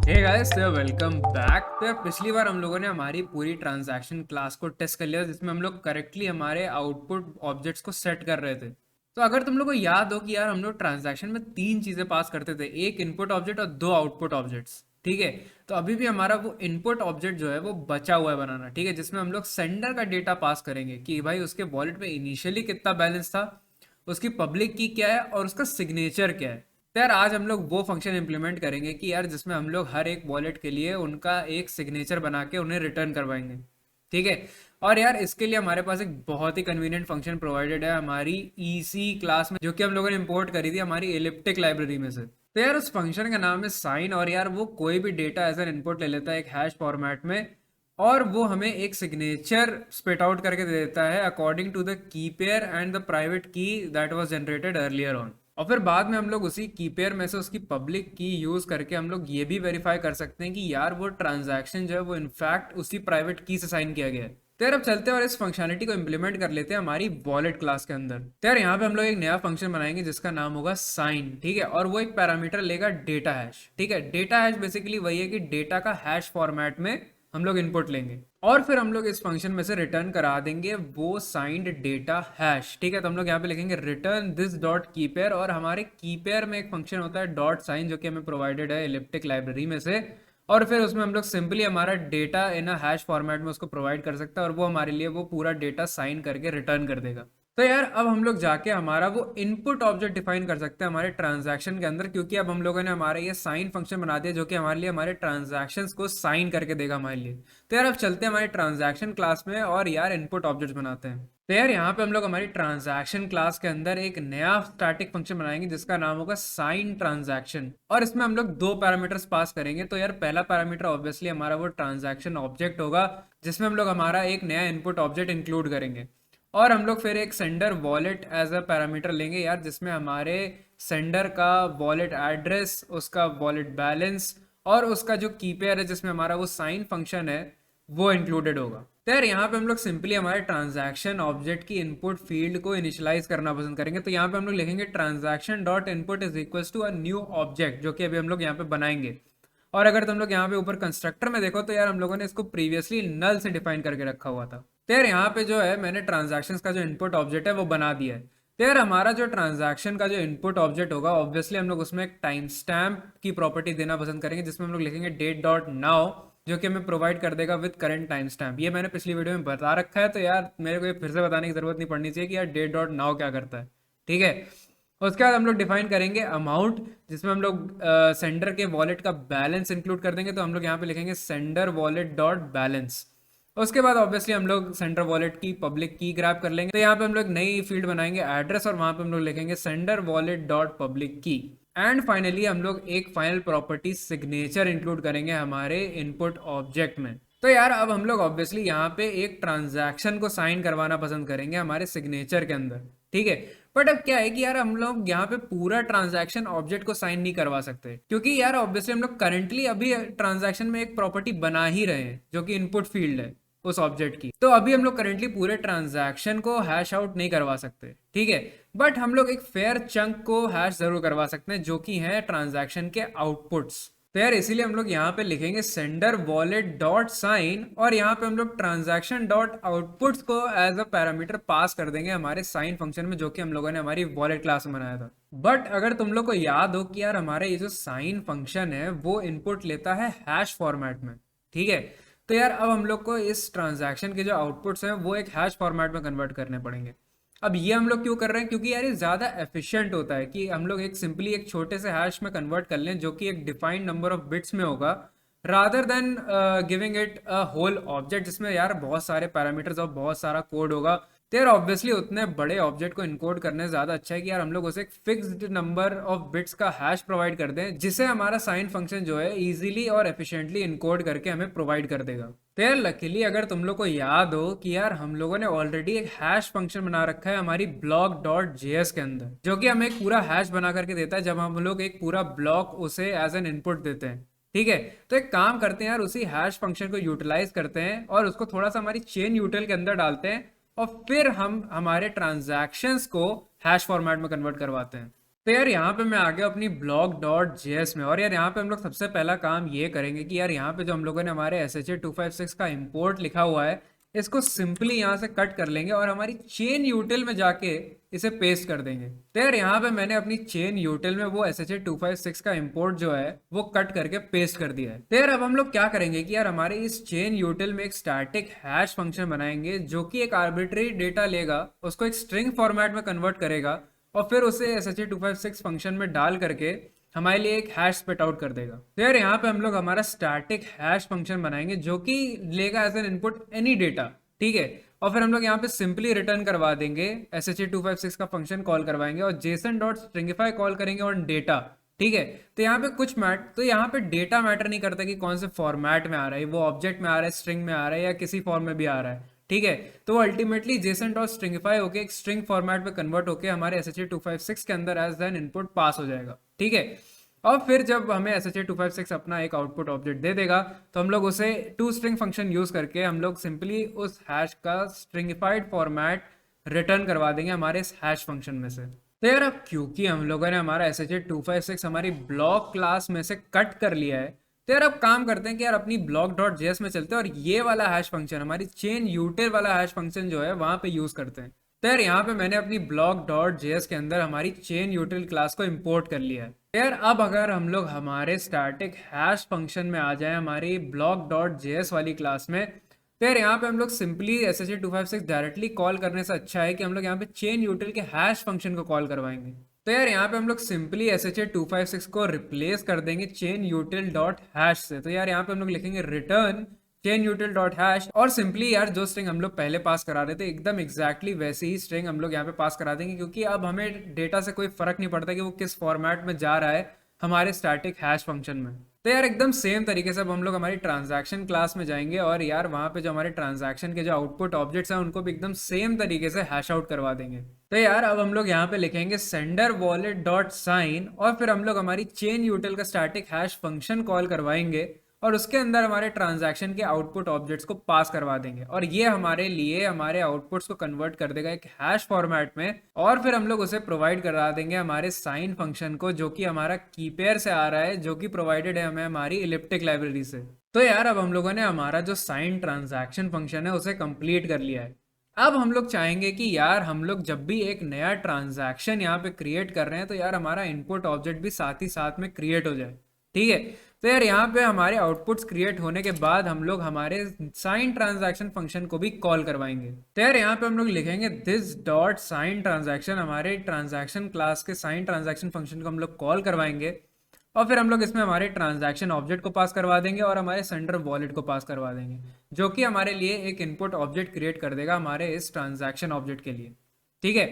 Hey guys, तो welcome back. तो यार पिछली बार हम लोगों ने हमारी पूरी ट्रांजैक्शन क्लास को टेस्ट कर लिया था, जिसमें हम लोग करेक्टली हमारे आउटपुट ऑब्जेक्ट्स को सेट कर रहे थे। तो अगर तुम लोग को याद हो कि यार हम लोग ट्रांजैक्शन में तीन चीज़ें पास करते थे, एक इनपुट ऑब्जेक्ट और दो आउटपुट ऑब्जेक्ट्स। ठीक है। तो अभी भी हमारा वो इनपुट ऑब्जेक्ट जो है वो बचा हुआ है बनाना। ठीक है, जिसमें हम लोग सेंडर का डेटा पास करेंगे कि भाई उसके वॉलेट में इनिशियली कितना बैलेंस था, उसकी पब्लिक की क्या है और उसका सिग्नेचर क्या है। तो यार आज हम लोग वो फंक्शन इंप्लीमेंट करेंगे कि यार जिसमें हम लोग हर एक वॉलेट के लिए उनका एक सिग्नेचर बना के उन्हें रिटर्न करवाएंगे। ठीक है। और यार इसके लिए हमारे पास एक बहुत ही कन्वीनियंट फंक्शन प्रोवाइडेड है हमारी ईसी क्लास में, जो कि हम लोगों ने इंपोर्ट करी थी हमारी एलिप्टिक लाइब्रेरी में से। तो यार उस फंक्शन का नाम है साइन, और यार वो कोई भी डेटा एज एन इनपुट ले लेता है एक हैश फॉर्मेट में, और वो हमें एक सिग्नेचर स्पिट आउट करके दे देता है according to the key pair and the private key that was generated earlier on. और फिर बाद में हम लोग उसी की पेयर में से उसकी पब्लिक की यूज करके हम लोग ये भी वेरीफाई कर सकते हैं कि यार वो ट्रांजैक्शन जो है वो इनफैक्ट उसी प्राइवेट की से साइन किया गया है। तो यार अब चलते हैं और इस फंक्शनलिटी को इम्प्लीमेंट कर लेते हैं हमारी वॉलेट क्लास के अंदर। तो यार यहाँ पे हम लोग एक नया फंक्शन बनाएंगे जिसका नाम होगा साइन। ठीक है, और वो एक पैरामीटर लेगा डेटा हैश। ठीक है, डेटा हैश बेसिकली वही है कि डेटा का हैश फॉर्मेट में हम लोग इनपुट लेंगे और फिर हम लोग इस फंक्शन में से रिटर्न करा देंगे वो साइंड डेटा हैश। ठीक है, तो हम लोग यहाँ पे लिखेंगे रिटर्न दिस डॉट कीपेयर, और हमारे कीपेयर में एक फंक्शन होता है डॉट साइन जो कि हमें प्रोवाइडेड है इलिप्टिक लाइब्रेरी में से। और फिर उसमें हम लोग सिंपली हमारा डेटा इन अ हैश फॉर्मेट में उसको प्रोवाइड कर सकते हैं और वो हमारे लिए वो पूरा डेटा साइन करके रिटर्न कर देगा। तो यार अब हम लोग जाके हमारा वो इनपुट ऑब्जेक्ट डिफाइन कर सकते हैं हमारे ट्रांजैक्शन के अंदर, क्योंकि अब हम लोगों ने हमारा ये साइन फंक्शन बना दिया जो कि हमारे लिए हमारे ट्रांजैक्शंस को साइन करके देगा हमारे लिए। तो यार अब चलते हैं हमारे ट्रांजैक्शन क्लास में और यार इनपुट ऑब्जेक्ट बनाते हैं। तो यार यहाँ पे हम लोग हमारी ट्रांजैक्शन क्लास के अंदर एक नया स्टैटिक फंक्शन बनाएंगे जिसका नाम होगा साइन ट्रांजैक्शन, और इसमें हम लोग दो पैरामीटर्स पास करेंगे। तो यार पहला पैरामीटर ऑब्वियसली हमारा वो ट्रांजैक्शन ऑब्जेक्ट होगा जिसमें हम लोग हमारा एक नया इनपुट ऑब्जेक्ट इंक्लूड करेंगे। और हम लोग फिर एक sender wallet as a parameter लेंगे यार, जिसमें हमारे सेंडर का वॉलेट एड्रेस, उसका वॉलेट बैलेंस और उसका जो की पेयर है जिसमें हमारा वो साइन फंक्शन है वो इंक्लूडेड होगा। तो यार यहाँ पे हम लोग सिंपली हमारे ट्रांजैक्शन ऑब्जेक्ट की इनपुट फील्ड को इनिशियलाइज करना पसंद करेंगे। तो यहाँ पे हम लोग लिखेंगे transaction dot input is equal to a new object, जो कि अभी हम लोग यहाँ पे बनाएंगे। और अगर तुम लोग यहाँ पे ऊपर कंस्ट्रक्टर में देखो तो यार हम लोगों ने इसको प्रीवियसली नल से डिफाइन करके रखा हुआ था। तो यार यहाँ पे जो है मैंने ट्रांजैक्शंस का जो इनपुट ऑब्जेक्ट है वो बना दिया है। तो यार हमारा जो ट्रांजैक्शन का जो इनपुट ऑब्जेक्ट होगा ऑब्वियसली हम लोग उसमें एक टाइम स्टैम्प की प्रॉपर्टी देना पसंद करेंगे, जिसमें हम लोग लिखेंगे डेट डॉट नाउ, जो कि हमें प्रोवाइड कर देगा विद करंट टाइम स्टैम्प। ये मैंने पिछली वीडियो में बता रखा है, तो यार मेरे को ये फिर से बताने की जरूरत नहीं पड़नी चाहिए कि यार डेट डॉट नाउ क्या करता है। ठीक है। उसके बाद हम लोग डिफाइन करेंगे अमाउंट, जिसमें हम लोग सेंडर के वॉलेट का बैलेंस इंक्लूड कर देंगे। तो हम लोग यहाँ पे लिखेंगे सेंडर वॉलेट डॉट बैलेंस। उसके बाद ऑब्वियसली हम लोग सेंडर वॉलेट की पब्लिक की ग्रैब कर लेंगे। तो यहाँ पे हम लोग नई फील्ड बनाएंगे एड्रेस, और वहां पे हम लोग लिखेंगे सेंडर वॉलेट डॉट पब्लिक की। एंड फाइनली हम लोग एक फाइनल प्रॉपर्टी सिग्नेचर इंक्लूड करेंगे हमारे इनपुट ऑब्जेक्ट में। तो यार अब हम लोग ऑब्वियसली यहाँ पे एक ट्रांजैक्शन को साइन करवाना पसंद करेंगे हमारे सिग्नेचर के अंदर। ठीक है। बट अब क्या है कि यार हम लोग यहाँ पे पूरा ट्रांजैक्शन ऑब्जेक्ट को साइन नहीं करवा सकते, क्योंकि यार ऑब्वियसली हम लोग करंटली अभी ट्रांजैक्शन में एक प्रॉपर्टी बना ही रहे हैं जो कि इनपुट फील्ड है उस ऑब्जेक्ट की। तो अभी हम लोग करेंटली पूरे ट्रांजैक्शन को हैश आउट नहीं करवा सकते। ठीक है। बट हम लोग एक फेयर चंक को हैश जरूर करवा सकते हैं जो कि है ट्रांजैक्शन के आउटपुट्स। तो यार इसीलिए हम लोग यहाँ पे लिखेंगे सेंडर वॉलेट डॉट साइन, और यहाँ पे हम लोग ट्रांजैक्शन डॉट आउटपुट्स को एज अ पैरामीटर पास कर देंगे हमारे साइन फंक्शन में, जो कि हम लोगों ने हमारी वॉलेट क्लास में बनाया था। बट अगर तुम लोग को याद हो कि यार हमारे ये जो साइन फंक्शन है वो इनपुट लेता है हैश फॉर्मेट में। ठीक है। तो यार अब हम लोग को इस ट्रांजैक्शन के जो आउटपुट्स हैं वो एक हैश फॉर्मेट में कन्वर्ट करने पड़ेंगे। अब ये हम लोग क्यों कर रहे हैं, क्योंकि यार ये ज़्यादा एफिशिएंट होता है कि हम लोग एक सिंपली एक छोटे से हैश में कन्वर्ट कर लें जो कि एक डिफाइंड नंबर ऑफ बिट्स में होगा, rather than giving it a whole object जिसमें यार बहुत सारे पैरामीटर्स और बहुत सारा कोड होगा। तो यार ऑब्वियसली उतने बड़े ऑब्जेक्ट को इनकोड करने से ज़्यादा अच्छा है कि यार हम लोग उसे एक फिक्स्ड नंबर ऑफ बिट्स का हैश प्रोवाइड कर दें, जिसे हमारा साइन फंक्शन जो है इजीली और एफिशिएंटली इनकोड करके हमें प्रोवाइड कर देगा। तो यार लकीली अगर तुम लोग को याद हो कि यार हम लोगों ने ऑलरेडी एक हैश फंक्शन बना रखा है हमारी ब्लॉक डॉट जेएस के अंदर, जो कि हमें एक पूरा हैश बना करके देता है जब हम लोग एक पूरा ब्लॉक उसे एज एन इनपुट देते हैं। ठीक है। तो एक काम करते हैं यार, उसी हैश फंक्शन को यूटिलाइज करते हैं और उसको थोड़ा सा हमारी चेन यूटिल के अंदर डालते हैं, और फिर हम हमारे ट्रांजैक्शंस को हैश फॉर्मेट में कन्वर्ट करवाते हैं। तो यार यहाँ पे मैं आ गया अपनी ब्लॉक डॉट जेएस में, और यार यहाँ पे हम लोग सबसे पहला काम ये करेंगे कि यार यहाँ पे जो हम लोगों ने हमारे एस एच ए 256 का इम्पोर्ट लिखा हुआ है, इसको सिंपली यहाँ से कट कर लेंगे और हमारी चेन यूटिल में जाके इसे पेस्ट कर देंगे। तो यार यहाँ पे मैंने अपनी चेन यूटिल में वो एस एच ए 256 का इम्पोर्ट जो है वो कट करके पेस्ट कर दिया है। तो यार अब हम लोग क्या करेंगे कि यार हमारे इस चेन यूटिल में एक स्टैटिक हैश फंक्शन बनाएंगे जो कि एक आर्बिट्री डेटा लेगा, उसको एक स्ट्रिंग फॉर्मेट में कन्वर्ट करेगा और फिर उसे एस एच ए 256 फंक्शन में डाल करके हमारे लिए एक हैश स्पिट आउट कर देगा। तो यार यहाँ पे हम लोग हमारा स्टैटिक हैश फंक्शन बनाएंगे जो कि लेगा as an input any data, ठीक है। और फिर हम लोग यहाँ पे सिंपली रिटर्न करवा देंगे, एस एच ए 256 का फंक्शन कॉल करवाएंगे और जेसन डॉट स्ट्रिंगिफाई कॉल करेंगे ऑन डेटा, ठीक है। तो यहाँ पे तो यहाँ पे डेटा मैटर नहीं करता कि कौन से फॉर्मेट में आ रहा है, वो ऑब्जेक्ट में आ रहा है, स्ट्रिंग में आ रहा है या किसी फॉर्म में भी आ रहा है, ठीक है। तो वो अल्टीमेटली जेसन डॉट स्ट्रिंगिफाई होके एक स्ट्रिंग फॉर्मेट में कन्वर्ट होके हमारे एस एच ए 256 के अंदर एज एन इनपुट पास हो जाएगा, ठीक है। और फिर जब हमें एस एच ए 256 अपना एक आउटपुट ऑब्जेक्ट दे देगा तो हम लोग उसे टू स्ट्रिंग फंक्शन यूज करके हम लोग सिंपली उस हैश का स्ट्रिंगिफाइड फॉर्मेट रिटर्न करवा देंगे हमारे इस हैश फंक्शन में से। तो यार अब क्योंकि हम लोगों ने हमारा एस एच ए 256 हमारी ब्लॉक क्लास में से कट कर लिया है, तो यार अब काम करते हैं कि यार अपनी ब्लॉक डॉट जेएस में चलते हैं और ये वाला हैश फंक्शन हमारी चेन यूटिल वाला हैश फंक्शन जो है वहां पे यूज करते हैं। तो यार यहाँ पे मैंने अपनी ब्लॉक डॉट जेएस के अंदर हमारी चेन यूटिल क्लास को इंपोर्ट कर लिया है। तो यार अब अगर हम लोग हमारे स्टैटिक हैश फंक्शन में आ जाए हमारी ब्लॉक डॉट जेएस वाली क्लास में, तो यार यहाँ पे हम लोग simply S H A 256 directly call करने से अच्छा है कि हम लोग यहाँ पे चेन यूटिल के हैश फंक्शन को कॉल करवाएंगे। तो यार यहाँ पे हम लोग सिंपली एस एच ए 256 को रिप्लेस कर देंगे चेन यूटिल डॉट हैश से। तो यार यहाँ पे हम लोग लिखेंगे रिटर्न चेन यूटिल डॉट हैश और सिंपली यार जो स्ट्रिंग हम लोग पहले पास करा रहे थे एकदम एग्जैक्टली वैसे ही स्ट्रिंग हम लोग यहाँ पे पास करा देंगे, क्योंकि अब हमें डेटा से कोई फर्क नहीं पड़ता कि वो किस फॉर्मेट में जा रहा है हमारे स्टैटिक हैश फंक्शन में। तो यार एकदम सेम तरीके से अब हम लोग हमारी ट्रांजैक्शन क्लास में जाएंगे और यार वहां पे जो हमारे ट्रांजैक्शन के जो आउटपुट ऑब्जेक्ट्स हैं उनको भी एकदम सेम तरीके से हैश आउट करवा देंगे। तो यार अब हम लोग यहाँ पे लिखेंगे सेंडर वॉलेट डॉट साइन और फिर हम लोग हमारी चेन यूटिल का स्टैटिक हैश फंक्शन कॉल करवाएंगे और उसके अंदर हमारे ट्रांजैक्शन के आउटपुट ऑब्जेक्ट्स को पास करवा देंगे और ये हमारे लिए हमारे आउटपुट्स को कन्वर्ट कर देगा एक हैश फॉर्मेट में और फिर हम लोग उसे प्रोवाइड करा देंगे हमारे साइन फंक्शन को जो कि हमारा कीपेयर से आ रहा है, जो कि प्रोवाइडेड है हमें हमारी इलिप्टिक लाइब्रेरी से। तो यार अब हम लोगों ने हमारा जो साइन ट्रांजैक्शन फंक्शन है उसे कंप्लीट कर लिया है। अब हम लोग चाहेंगे कि यार हम लोग जब भी एक नया ट्रांजैक्शन यहाँ पे क्रिएट कर रहे हैं तो यार हमारा इनपुट ऑब्जेक्ट भी साथ ही साथ में क्रिएट हो जाए, ठीक है। तो यार यहाँ पे हमारे आउटपुट्स क्रिएट होने के बाद हम लोग हमारे साइन ट्रांजैक्शन फंक्शन को भी कॉल करवाएंगे। तो यार यहाँ पे हम लोग लिखेंगे दिस डॉट साइन ट्रांजैक्शन, हमारे ट्रांजैक्शन क्लास के साइन ट्रांजैक्शन फंक्शन को हम लोग कॉल करवाएंगे और फिर हम लोग इसमें हमारे ट्रांजैक्शन ऑब्जेक्ट को पास करवा देंगे और हमारे सेंडर वॉलेट को पास करवा देंगे, जो कि हमारे लिए एक इनपुट ऑब्जेक्ट क्रिएट कर देगा हमारे इस ट्रांजैक्शन ऑब्जेक्ट के लिए, ठीक है।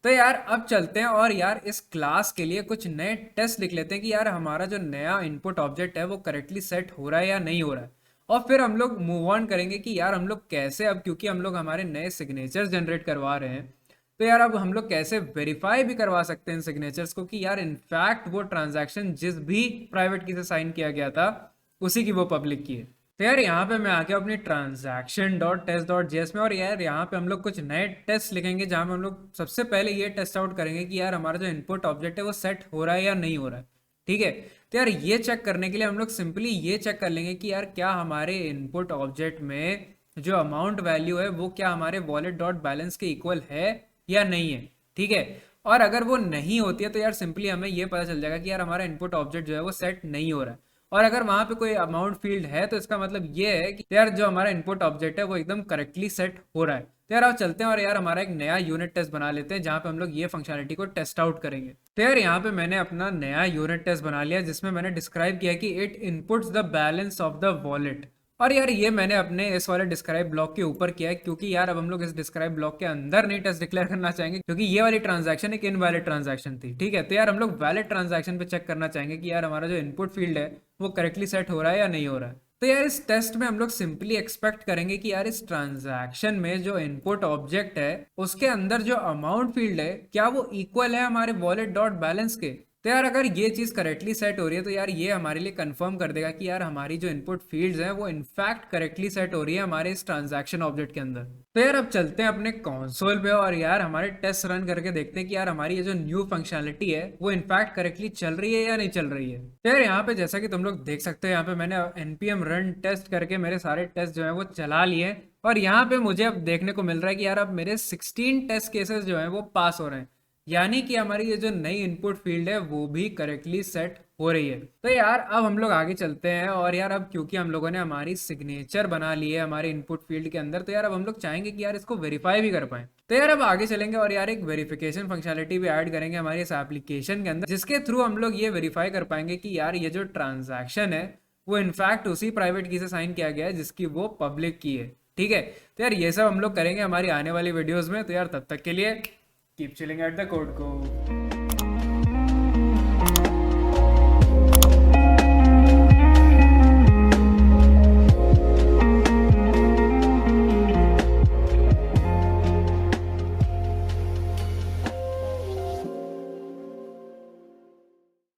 तो यार अब चलते हैं और यार इस क्लास के लिए कुछ नए टेस्ट लिख लेते हैं कि यार हमारा जो नया इनपुट ऑब्जेक्ट है वो करेक्टली सेट हो रहा है या नहीं हो रहा है। और फिर हम लोग मूव ऑन करेंगे कि यार हम लोग कैसे, अब क्योंकि हम लोग हमारे नए सिग्नेचर्स जनरेट करवा रहे हैं तो यार अब हम लोग कैसे वेरीफाई भी करवा सकते हैं इन सिग्नेचर्स को कि यार इनफैक्ट वो ट्रांजैक्शन जिस भी प्राइवेट की से साइन किया गया था उसी की वो पब्लिक की है। तो यार यहाँ पे मैं आके अपनी transaction dot test dot JS में और यार यहाँ पे हम लोग कुछ नए टेस्ट लिखेंगे जहाँ पे हम लोग सबसे पहले ये टेस्ट आउट करेंगे कि यार हमारा जो इनपुट ऑब्जेक्ट है वो सेट हो रहा है या नहीं हो रहा है, ठीक है। तो यार ये चेक करने के लिए हम लोग सिंपली ये चेक कर लेंगे कि यार क्या हमारे इनपुट ऑब्जेक्ट में जो अमाउंट वैल्यू है वो क्या हमारे वॉलेट डॉट बैलेंस के इक्वल है या नहीं है, ठीक है। और अगर वो नहीं होती है तो यार सिंपली हमें ये पता चल जाएगा कि यार हमारा इनपुट ऑब्जेक्ट जो है वो सेट नहीं हो रहा है। और अगर वहां पे कोई अमाउंट फील्ड है तो इसका मतलब ये है कि यार जो हमारा इनपुट ऑब्जेक्ट है वो एकदम करेक्टली सेट हो रहा है। तो यार आप चलते हैं और यार हमारा एक नया यूनिट टेस्ट बना लेते हैं जहां पे हम लोग ये फंक्शनलिटी को टेस्ट आउट करेंगे। तो यार यहाँ पे मैंने अपना नया यूनिट टेस्ट बना लिया जिसमें मैंने डिस्क्राइब किया कि it inputs the balance of the wallet. और यार ये मैंने अपने इस वाले डिस्क्राइब ब्लॉक के ऊपर किया है क्योंकि यार अब हम लोग इस डिस्क्राइब ब्लॉक के अंदर नहीं टेस्ट डिक्लेयर करना चाहेंगे क्योंकि ये वाली ट्रांजैक्शन एक इनवैलिड ट्रांजैक्शन थी, ठीक है। तो यार हम लोग वैलिड ट्रांजैक्शन पे चेक करना चाहेंगे कि यार हमारा जो इनपुट फील्ड है वो करेक्टली सेट हो रहा है या नहीं हो रहा है। तो यार इस टेस्ट में हम लोग सिंपली एक्सपेक्ट करेंगे कि यार इस ट्रांजैक्शन में जो इनपुट ऑब्जेक्ट है उसके अंदर जो अमाउंट फील्ड है क्या वो इक्वल है हमारे वॉलेट डॉट बैलेंस के। तो यार अगर ये चीज़ करेक्टली सेट हो रही है तो यार ये हमारे लिए कंफर्म कर देगा कि यार हमारी जो इनपुट फील्ड्स हैं वो इनफैक्ट करेक्टली सेट हो रही है हमारे इस ट्रांजैक्शन ऑब्जेक्ट के अंदर। तो यार अब चलते हैं अपने कंसोल पे और यार हमारे टेस्ट रन करके देखते हैं कि यार हमारी ये जो न्यू फंक्शनलिटी है वो इनफैक्ट करेक्टली चल रही है या नहीं चल रही है। तो यार यहाँ पे जैसा कि तुम लोग देख सकते हो यहाँ पे मैंने npm रन टेस्ट करके मेरे सारे टेस्ट जो है वो चला लिए और यहाँ पे मुझे अब देखने को मिल रहा है कि यार अब मेरे 16 टेस्ट केसेस जो है वो पास हो रहे हैं, यानी कि हमारी ये जो नई इनपुट फील्ड है वो भी करेक्टली सेट हो रही है। तो यार अब हम लोग आगे चलते हैं और यार अब क्योंकि हम लोगों ने हमारी सिग्नेचर बना ली है हमारे इनपुट फील्ड के अंदर, तो यार अब हम लोग चाहेंगे कि यार इसको वेरीफाई भी कर पाए। तो यार अब आगे चलेंगे और यार एक वेरिफिकेशन फंक्शनलिटी भी ऐड करेंगे हमारे इस एप्लीकेशन के अंदर, जिसके थ्रू हम लोग ये वेरीफाई कर पाएंगे कि यार ये जो ट्रांजैक्शन है वो इनफैक्ट उसी प्राइवेट की से साइन किया गया है जिसकी वो पब्लिक की है। ठीक है, तो यार ये सब हम लोग करेंगे हमारी आने वाली वीडियोस में। तो यार तब तक के लिए keep chilling at the code को।